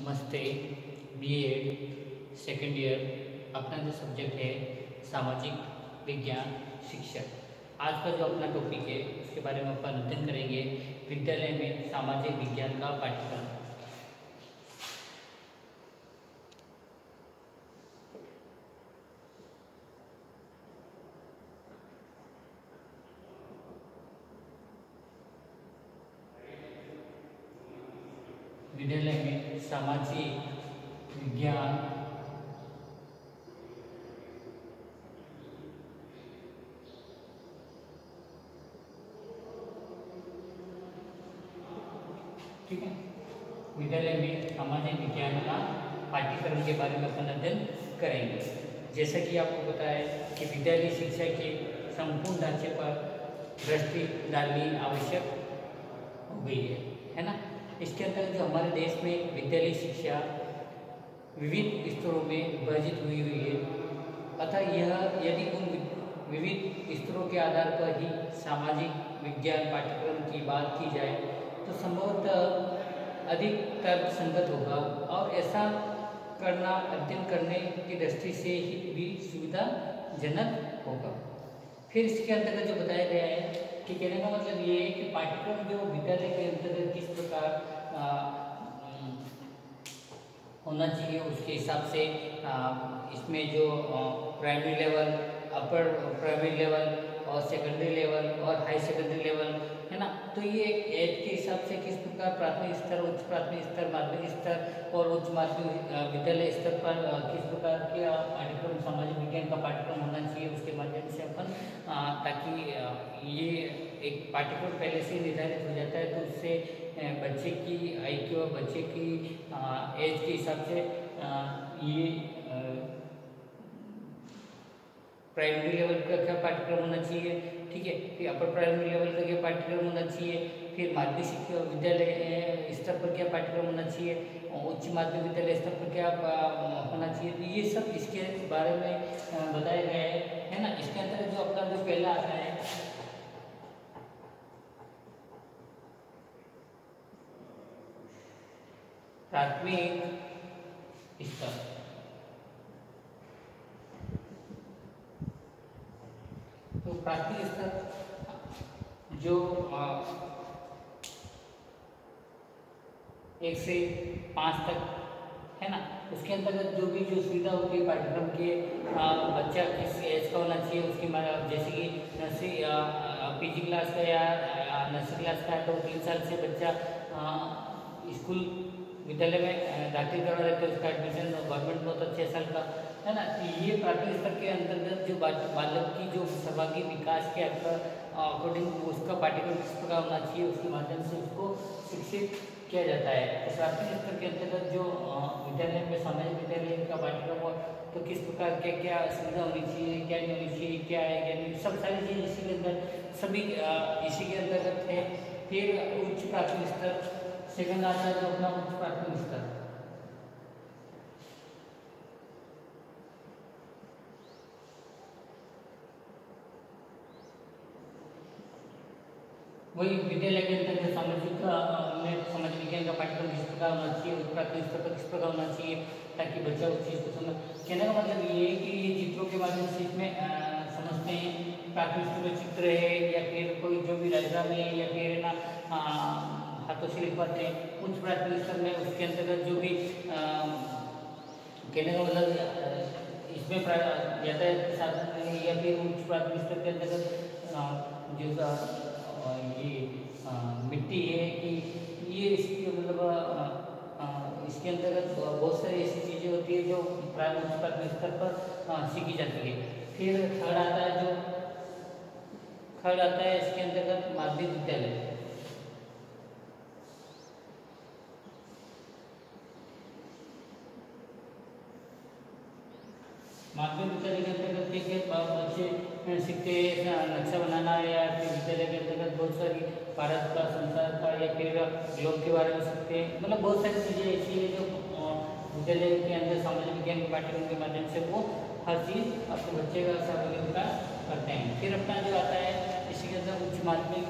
नमस्ते। BEd second year अपना जो सब्जेक्ट है सामाजिक विज्ञान शिक्षक। आज का जो अपना टॉपिक है उसके बारे में अपन अध्ययन करेंगे। विद्यालय में सामाजिक विज्ञान का पाठ्यक्रम। विद्यालय में सामाजिक विज्ञान ठीक है। विद्यालय में सामाजिक विज्ञान का पाठ्यक्रम के बारे में अपन अध्ययन करेंगे। जैसा कि आपको पता है कि विद्यालय शिक्षा के संपूर्ण ढांचे पर दृष्टि डालनी आवश्यक हो गई है ना। इसके अंतर्गत जो हमारे देश में विद्यालय शिक्षा विविध स्तरों में विभाजित हुई है, अतः यह यदि उन विविध स्तरों के आधार पर ही सामाजिक विज्ञान पाठ्यक्रम की बात की जाए तो संभवतः अधिक तर्कसंगत होगा और ऐसा करना अध्ययन करने की दृष्टि से ही भी सुविधाजनक होगा। फिर इसके अंतर्गत जो बताया गया है कि कहने का मतलब ये है कि पाठ्यक्रम जो विद्यालय के अंतर्गत किस प्रकार होना चाहिए उसके हिसाब से इसमें जो primary level, upper primary level और सेकेंडरी लेवल और हाई सेकेंडरी लेवल है ना। तो ये एज के हिसाब से किस प्रकार प्राथमिक स्तर, उच्च प्राथमिक स्तर, माध्यमिक स्तर और उच्च माध्यमिक विद्यालय स्तर पर किस प्रकार के पाठ्यक्रम सामाजिक विज्ञान का पाठ्यक्रम होना चाहिए उसके माध्यम से अपन ताकि ये एक पाठ्यक्रम पहले से निर्धारित हो जाता है तो उससे बच्चे की IQ और बच्चे की एज के हिसाब से ये प्राइमरी लेवल का क्या पाठ्यक्रम होना चाहिए, ठीक है। फिर अपर प्राइमरी लेवल का क्या पाठ्यक्रम होना चाहिए, फिर माध्यमिक शिक्षा विद्यालय स्तर पर क्या पाठ्यक्रम होना चाहिए, उच्च माध्यमिक विद्यालय स्तर पर क्या होना चाहिए। तो ये सब इसके बारे में बताया गया है ना। इसके अंतर्गत जो अपना जो पहला आता है प्राथमिक स्तर। तो प्राथमिक स्तर जो 1 से 5 तक है ना, उसके अंतर्गत जो भी जो सुविधा होती है पाठ्यक्रम के बच्चा किस एज का होना चाहिए उसकी जैसे कि नर्सरी PG क्लास का या नर्सरी क्लास का है तो 3 साल से बच्चा स्कूल विद्यालय में दाखिल करवा देते हैं, उसका एडमिशन गवर्नमेंट बहुत 6 साल का है ना। ये प्राथमिक स्तर के अंतर्गत जो बालक की जो सर्वांगीण विकास के अकॉर्डिंग उसका पाठ्यक्रम किस प्रकार होना चाहिए उसके माध्यम से उसको शिक्षित किया जाता है। तो प्राथमिक स्तर के अंतर्गत जो विद्यालय में सामाजिक विद्यालय का पाठ्यक्रम हो तो किस प्रकार क्या क्या सुविधा होनी चाहिए, क्या नहीं होनी चाहिए, क्या है क्या नहीं, सब सारी चीज़ इसी के अंदर सभी इसी के अंतर्गत है। फिर उच्च प्राथमिक स्तर सेकंड आता है जो अपना उच्च प्राथमिक स्तर। वही विद्यालय के अंतर्गत सामाजिक विज्ञान का पाठ्यक्रम किस प्रकार होना चाहिए, उच्च प्राथमिक स्तर पर किस प्रकार होना चाहिए ताकि बच्चा उस चीज़ को समझ। कहने का मतलब ये है कि ये चित्रों के माध्यम से इसमें समझते हैं। प्राथमिक स्तर में चित्र है या फिर कोई जो भी डायग्राम है या फिर ना हाथों से लिखवाते हैं। उच्च प्राथमिक स्तर में उसके अंतर्गत जो भी कहने का मतलब इसमें यातायात के साधन या फिर उच्च प्राथमिक स्तर के अंतर्गत जो ये मिट्टी है कि ये इसके मतलब इसके अंतर्गत बहुत सारी ऐसी चीज़ें होती है जो उच्च प्राथमिक स्तर पर सीखी जाती है। फिर थर्ड आता है इसके अंतर्गत माध्यमिक विद्यालय। माध्यमिक विद्यालय के अंतर्गत के बच्चे सीखते हैं नक्शा बनाना या फिर विद्यालय के अंतर्गत बहुत सारी भारत का, संसार का या फिर ग्लोब के बारे में सीखते हैं। मतलब बहुत सारी चीज़ें ऐसी है जो विद्यालय के अंदर सामाजिक विज्ञान के पाठ्यक्रम के माध्यम से वो हर चीज़ अपने बच्चे का सर्वांगीण विकास करते हैं। फिर अपना जो आता है इसी के अंदर उच्च माध्यमिक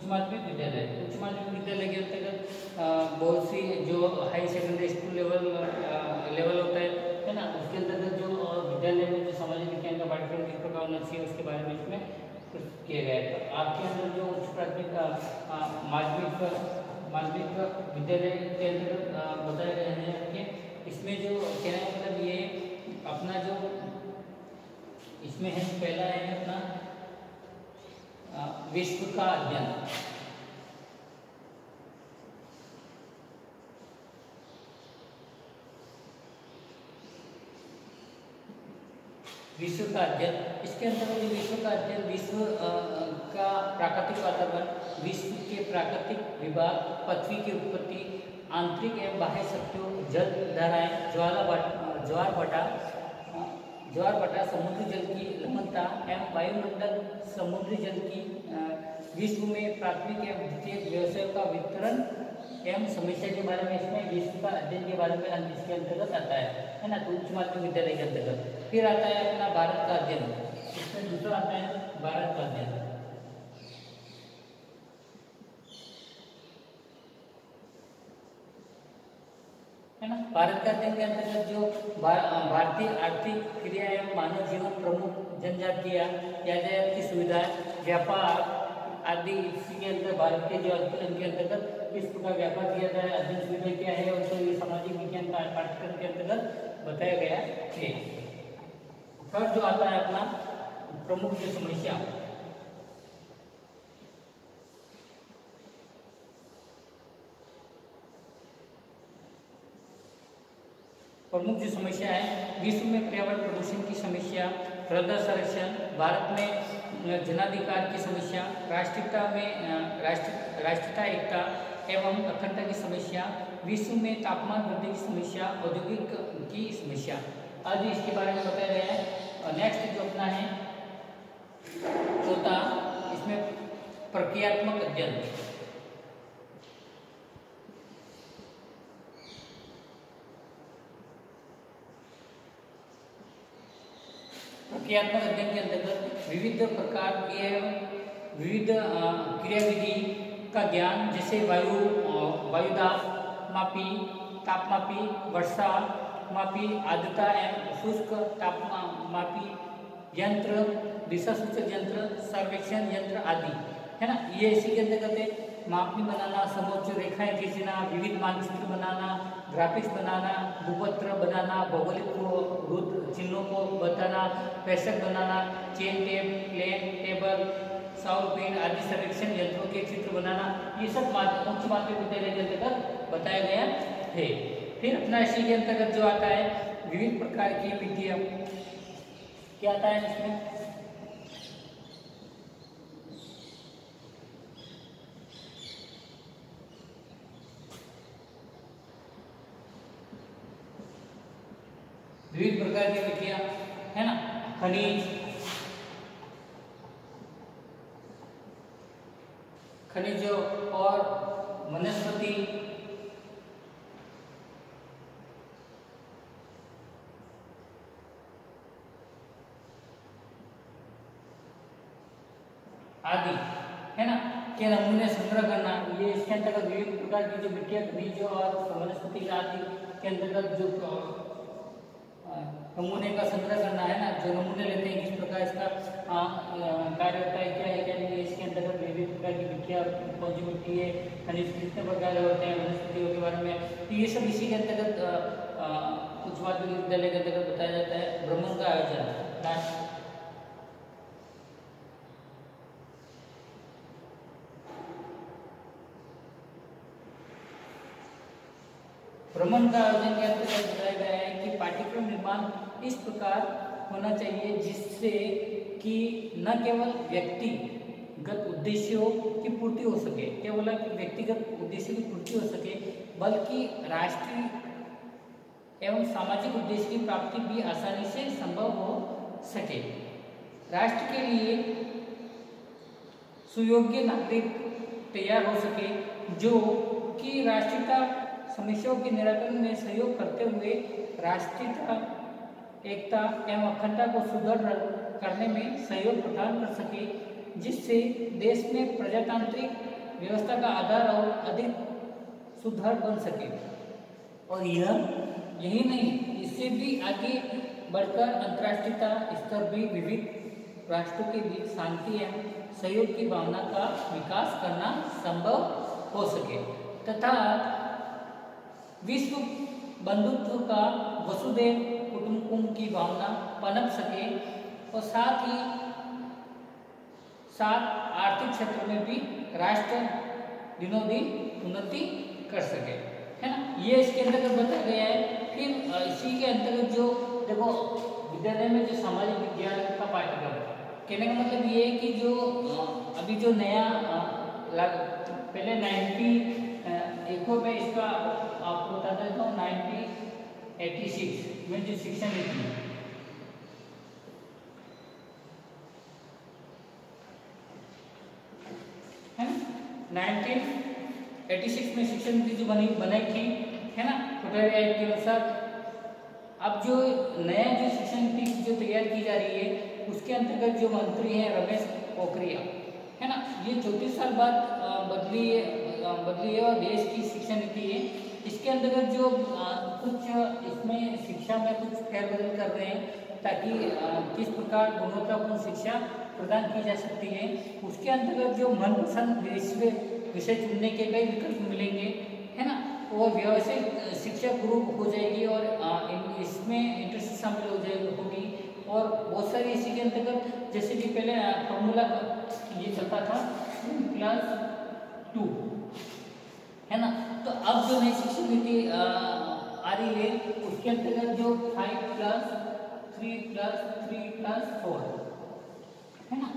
माध्यमिक विद्यालय, उच्च माध्यमिक विद्यालय के अंतर्गत बहुत सी जो हाई सेकेंडरी स्कूल लेवल होता है ना, उसके अंतर्गत जो विद्यालय में जो सामाजिक विज्ञान का पाठ्यक्रम किस प्रकार होना चाहिए उसके बारे में इसमें कुछ किया गया है। तो आपके अंदर जो उच्च प्राथमिक माध्यमिक विद्यालय के अंतर्गत बताए गए हैं कि इसमें जो कहने का मतलब ये अपना जो इसमें है, पहला है अपना विश्व का अध्ययन। विश्व का अध्ययन, इसके अंतर्गत विश्व का अध्ययन विश्व का प्राकृतिक वातावरण, विश्व के प्राकृतिक विभाग, पृथ्वी की उत्पत्ति, आंतरिक एवं बाह्य शक्तियों, जल धाराएं, ज्वार भाटा, समुद्री जल की लवणता एवं वायुमंडल, समुद्री जल की विश्व में प्राथमिक एवं द्वितीयक व्यवसायों का वितरण एवं समस्या के बारे में इसमें विश्व का अध्ययन के बारे में इसके अंतर्गत आता है ना, तो उच्च माध्यमिक विद्यालय के अंतर्गत। फिर आता है अपना भारत का अध्ययन, इसमें दूसरा आता है भारत का अध्ययन, है ना। भारत का अध्ययन के अंतर्गत जो भारतीय आर्थिक क्रिया एवं मानव जीवन, प्रमुख जनजातियां, यातायात की सुविधा, व्यापार आदि, इसी के अंदर भारत के जो अध्ययन के अंतर्गत किस प्रकार व्यापार किया जाता है, अध्ययन सुविधा क्या है, और तो ये सामाजिक विज्ञान का पाठ्यक्रम के अंतर्गत बताया गया है। थर्ड जो आता है अपना प्रमुख जो समस्या, प्रमुख जो समस्या है, विश्व में पर्यावरण प्रदूषण की समस्या, मृदा संरक्षण, भारत में जनाधिकार की समस्या, राष्ट्रीयता एकता एवं अखंडता की समस्या, विश्व में तापमान वृद्धि की समस्या, औद्योगिक की समस्या आदि इसके बारे में बताया गया है। नेक्स्ट जो अपना है चौथा, इसमें प्रक्रियात्मक अध्ययन, प्रक्रियात्मक अध्ययन के अंतर्गत विविध प्रकार के विविध क्रियाविधि का ज्ञान, जैसे वायुदाब मापी, तापमापी, वर्षा मापी, आर्द्रता एवं शुष्क तापमापी यंत्र, दिशा सूचक यंत्र, सर्वेक्षण यंत्र आदि, है ना। ये इसी के अंतर्गत है। मापनी बनाना, समोच्च रेखाएं खींचना, विविध मानचित्र बनाना, ग्राफिक्स बनाना, भूपत्र बनाना, भौगोलिक रुट चिन्हों को बताना, प्रेषक बनाना, चेन टेप, प्लेन टेबल, साउल पेन आदि सर्वेक्षण यंत्रों के चित्र बनाना, ये सब उच्च माध्यमिक विद्यालय के अंतर्गत बताया गया है। फिर अपना इसी के अंतर्गत जो आता है विविध प्रकार की विधियां, क्या आता है इसमें, विविध प्रकार की विधियां, है ना, खनिज और वनस्पति आदि, है ना, के नमूने संग्रह करना। ये इसके अंतर्गत विभिन्न प्रकार की जो मिट्टियां, खनिज और वनस्पति आदि के अंतर्गत जो नमूने का संग्रह करना, है ना, जो नमूने लेते हैं किस प्रकार इसका कार्य होता है, क्या है क्या नहीं है, इसके अंतर्गत विभिन्न प्रकार की मिट्टियां, कौन सी मिट्टी है, खनिज कितने प्रकार होते हैं, वनस्पतियों के बारे में, तो ये सब इसी के अंतर्गत उच्च माध्यमिक विद्यालय के अंतर्गत बताया जाता है। भ्रमण का आयोजन, भ्रमण का आयोजन के अंतर्गत बताया गया है कि पाठ्यक्रम निर्माण इस प्रकार होना चाहिए जिससे कि न केवल व्यक्तिगत उद्देश्यों की पूर्ति हो सके, क्या बोला कि व्यक्तिगत उद्देश्य की पूर्ति हो सके, बल्कि राष्ट्रीय एवं सामाजिक उद्देश्य की प्राप्ति भी आसानी से संभव हो सके। राष्ट्र के लिए सुयोग्य नागरिक तैयार हो सके जो कि राष्ट्रीयता समस्याओं के निराकरण में सहयोग करते हुए राष्ट्रीयता एकता एवं अखंडता को सुदृढ़ करने में सहयोग प्रदान कर सके, जिससे देश में प्रजातांत्रिक व्यवस्था का आधार और अधिक सुदृढ़ बन सके। और यही नहीं, इससे भी आगे बढ़कर अंतर्राष्ट्रीय स्तर भी विविध राष्ट्रों के बीच शांति एवं सहयोग की भावना का विकास करना संभव हो सके तथा विश्व बंधुत्व का वसुधैव कुटुंबकम की भावना पनप सके और साथ ही साथ आर्थिक क्षेत्र में भी राष्ट्र दिनों दिन उन्नति कर सके, है ना। ये इसके अंतर्गत बताया गया है। फिर इसी के अंतर्गत जो देखो विद्यालय में जो सामाजिक विज्ञान का पाठ्यक्रम, कहने का मतलब ये है कि जो अभी जो नया पहले 91 में इसका आपको बता देता हूँ 1986 में जो शिक्षा नीति है ना, 1986 में शिक्षा नीति जो बनाई थी, है ना, खुटेरिया एक्ट के अनुसार। अब जो नया जो शिक्षा नीति जो तैयार की जा रही है उसके अंतर्गत जो मंत्री हैं रमेश पोखरियाल, है ना, ये 34 साल बाद बदली है और देश की शिक्षा नीति है। इसके अंतर्गत जो कुछ इसमें शिक्षा में कुछ फेरबदल कर रहे हैं ताकि किस प्रकार गुणवत्तापूर्ण शिक्षा प्रदान की जा सकती है। उसके अंतर्गत जो मनपसंद विषय चुनने के कई विकल्प मिलेंगे, है ना, वो व्यावसायिक शिक्षा ग्रुप हो जाएगी और इसमें इंटरेस्ट शामिल होगी और बहुत सारी इसी के अंतर्गत जैसे कि पहले फॉर्मूला ये चलता था क्लास 2, है ना। तो अब जो नई शिक्षा नीति आ रही है उसके अंतर्गत जो 5+3+3+4, है ना,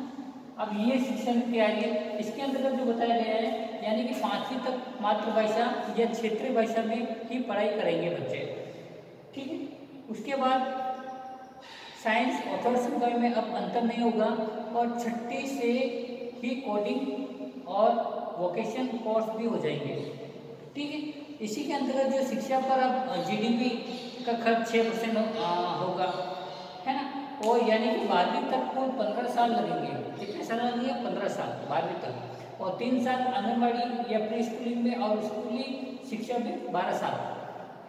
अब ये शिक्षा नीति आ रही है। इसके अंतर्गत जो बताया गया है यानी कि 5वीं तक मातृभाषा या क्षेत्रीय भाषा में ही पढ़ाई करेंगे बच्चे, ठीक है। उसके बाद साइंस और संकाय में अब अंतर नहीं होगा और 6ठी से ही कोडिंग और वोकेशन कोर्स भी हो जाएंगे, ठीक है। इसी के अंतर्गत जो शिक्षा पर अब जीडीपी का खर्च 6% होगा, है ना, और यानी कि 12वीं तक कुल 15 साल लगेंगे। कितने साल लगेंगे? 15 साल 12वीं तक, और 3 साल आंगनबाड़ी या प्री स्कूलिंग में और स्कूली शिक्षा में 12 साल,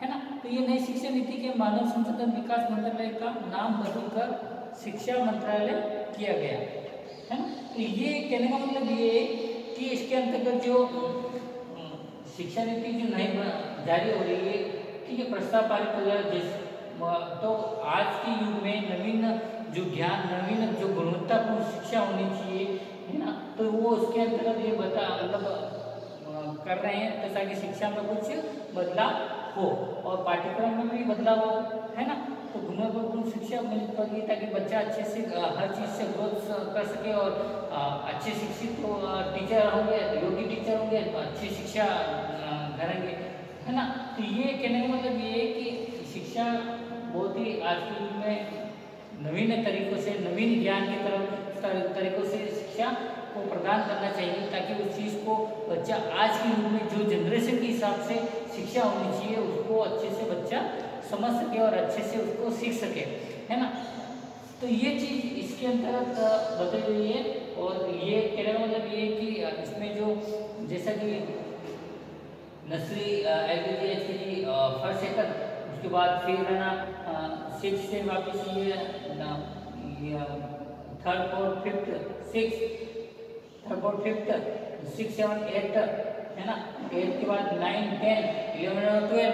है ना। तो ये नई शिक्षा नीति के मानव संसाधन विकास मंत्रालय का नाम बदलकर शिक्षा मंत्रालय किया गया, है ना। तो ये कहने का मतलब ये है कि इसके अंतर्गत जो शिक्षा नीति जो नई जारी हो रही है, ठीक है, प्रस्ताव पारित हो गया जिस तो आज के युग में नवीन जो ज्ञान, नवीन जो गुणवत्तापूर्ण शिक्षा होनी चाहिए, है ना, तो वो उसके अंतर्गत ये मतलब कर रहे हैं तो ताकि शिक्षा में कुछ बदलाव हो और पाठ्यक्रम में भी बदलाव हो, है ना। तो गुणवत्तापूर्ण शिक्षा मिल पाएगी ताकि बच्चा अच्छे से हर चीज़ से ग्रोथ कर सके और अच्छे शिक्षित टीचर होंगे, योग्य टीचर होंगे तो अच्छी शिक्षा करेंगे, है ना। तो ये कहने का मतलब ये है कि शिक्षा बहुत ही आज के युग में नवीन तरीकों से, नवीन ज्ञान की तरफ तरीकों से शिक्षा को प्रदान करना चाहिए ताकि उस चीज़ को बच्चा आज के युग में जो जनरेशन के हिसाब से शिक्षा होनी चाहिए उसको अच्छे से बच्चा समझ सके और अच्छे से उसको सीख सके, है ना। तो ये चीज़ इसके अंतर्गत बदल रही है और ये कहने का मतलब ये है कि इसमें जो जैसा कि nursery LKG HKG first second, उसके बाद फिर है ना 6 से वापस ये 3rd 4th 5th 6th 3rd 4th 5th 6 7 8 है ना, 8 के बाद 9 10 11 और 12,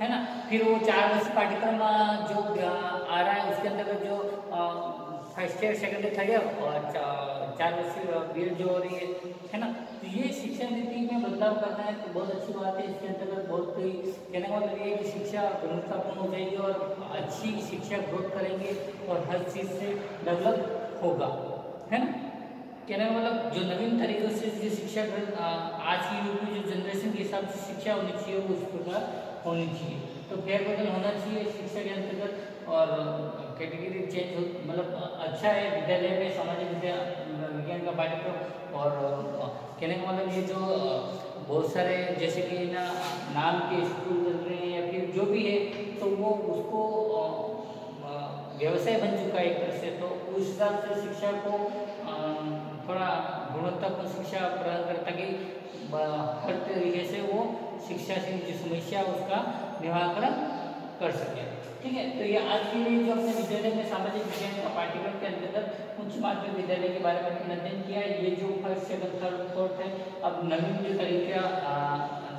है ना। फिर वो 4 वर्ष पाठ्यक्रम जो आ रहा है उसके अंतर्गत जो first year second year third year और 4 वर्षीय बीएड जो हो रही है ना। तो ये शिक्षा नीति में बदलाव करना है तो बहुत अच्छी बात है। इसके अंतर्गत बहुत कोई कहने का मतलब ये है कि शिक्षा गुणवत्तापूर्ण हो जाएगी और अच्छी शिक्षा ग्रोथ करेंगे और हर चीज़ से डेवलप होगा, है ना। कहने का मतलब जो नवीन तरीक़ों से जो शिक्षा आज की युग में जो जनरेशन के हिसाब से शिक्षा होनी चाहिए वो इस प्रकार होनी चाहिए। तो फेरबदल होना चाहिए शिक्षा के अंतर्गत और कैटेगरी चेंज हो, मतलब अच्छा है विद्यालय में सामाजिक विज्ञान का पाठ्यक्रम। और कहने का मतलब ये जो बहुत सारे जैसे कि ना नाम के स्कूल बन रहे हैं या फिर जो भी है तो वो उसको व्यवसाय बन चुका है एक तरह से, तो उस हिसाब से शिक्षा को थोड़ा गुणवत्तापूर्ण शिक्षा प्रदान करें, ताकि हर तरीके से वो शिक्षा से जो समस्या उसका निराकरण कर सके। ठीक है, तो ये आज के लिए जो अपने विद्यालय में सामाजिक विज्ञान का पाठ्यक्रम के अंतर्गत उच्च माध्यमिक विद्यालय के बारे में अपने अध्ययन किया। ये जो फर्स्ट सेकंड थर्ड फोर्थ है, अब नवीन जो तरीका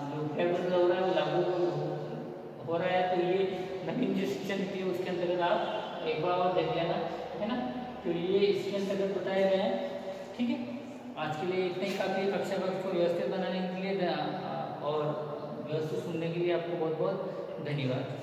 जो फेरबदल हो रहा है वो लागू हो रहा है, तो ये नवीन जो शिक्षा नीति है उसके अंतर्गत आप एक बार और देख लेना, है ना। तो ये इसके अंतर्गत बताए गए हैं। ठीक है, आज के लिए इतना ही काफ़ी। कक्षा वर्ग को व्यवस्थित बनाने के लिए और व्यवस्थित सुनने के लिए आपको बहुत बहुत धन्यवाद।